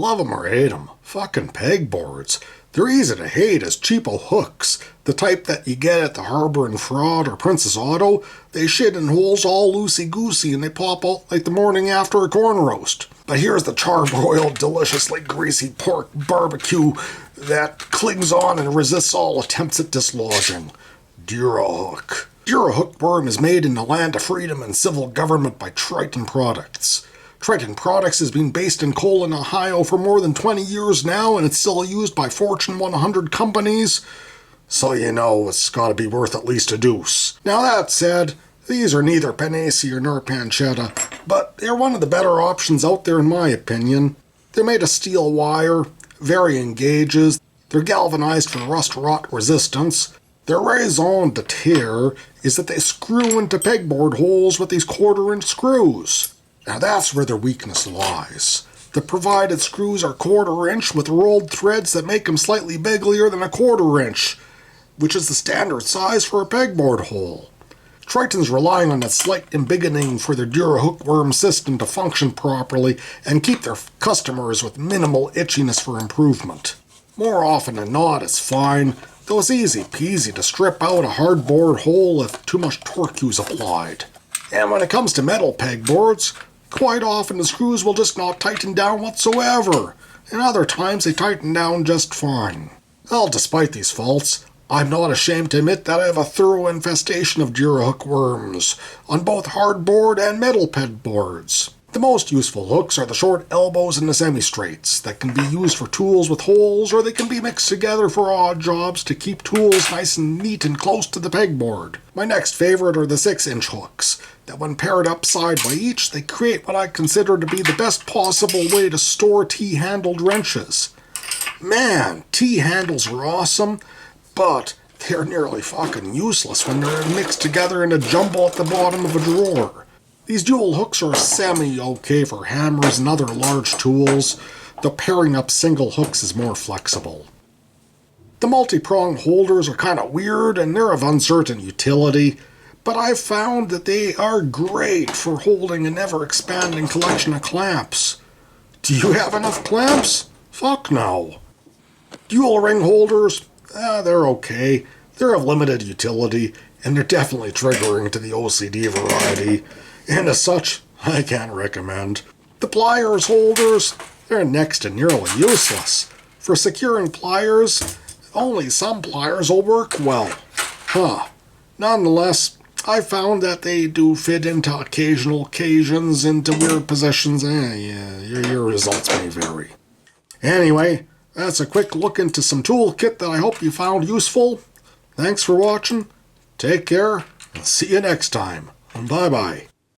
Love 'em or hate 'em, fucking pegboards. They're easy to hate as cheapo hooks, the type that you get at the Harbor and Fraud or Princess Auto. They shit in holes all loosey-goosey and they pop out like the morning after a corn roast. But here's the charbroiled, deliciously greasy pork barbecue that clings on and resists all attempts at dislodging. Durahook. Durahook worm is made in the land of freedom and civil government by Triton Products. Triton Products has been based in Colon, Ohio for more than 20 years now, and it's still used by Fortune 100 companies, so you know it's gotta be worth at least a deuce. Now that said, these are neither panacea nor pancetta, but they're one of the better options out there in my opinion. They're made of steel wire, varying gauges, they're galvanized for rust-rot resistance. Their raison d'etre is that they screw into pegboard holes with these quarter-inch screws. Now that's where their weakness lies. The provided screws are quarter-inch with rolled threads that make them slightly bigger than a quarter-inch, which is the standard size for a pegboard hole. Triton's relying on that slight embiggening for their Durahook worm system to function properly and keep their customers with minimal itchiness for improvement. More often than not, it's fine, though it's easy peasy to strip out a hardboard hole if too much torque is applied. And when it comes to metal pegboards, quite often the screws will just not tighten down whatsoever, and other times they tighten down just fine. Well, despite these faults, I'm not ashamed to admit that I have a thorough infestation of Durahook worms on both hardboard and metal pegboards. The most useful hooks are the short elbows and the semi-straights that can be used for tools with holes, or they can be mixed together for odd jobs to keep tools nice and neat and close to the pegboard. My next favorite are the 6-inch hooks, that when paired up side by each, they create what I consider to be the best possible way to store T-handled wrenches. Man, T-handles are awesome, but they're nearly fucking useless when they're mixed together in a jumble at the bottom of a drawer. These dual hooks are semi-okay for hammers and other large tools, though pairing up single hooks is more flexible. The multi-prong holders are kind of weird and they're of uncertain utility, but I've found that they are great for holding an ever-expanding collection of clamps. Do you have enough clamps? Fuck no. Dual ring holders? They're okay. They're of limited utility, and they're definitely triggering to the OCD variety. And as such, I can't recommend. The pliers holders, they're next to nearly useless. For securing pliers, only some pliers will work well. Nonetheless, I found that they do fit into occasional occasions, into weird positions. Your results may vary. Anyway, that's a quick look into some toolkit that I hope you found useful. Thanks for watching. Take care, and see you next time. Bye-bye.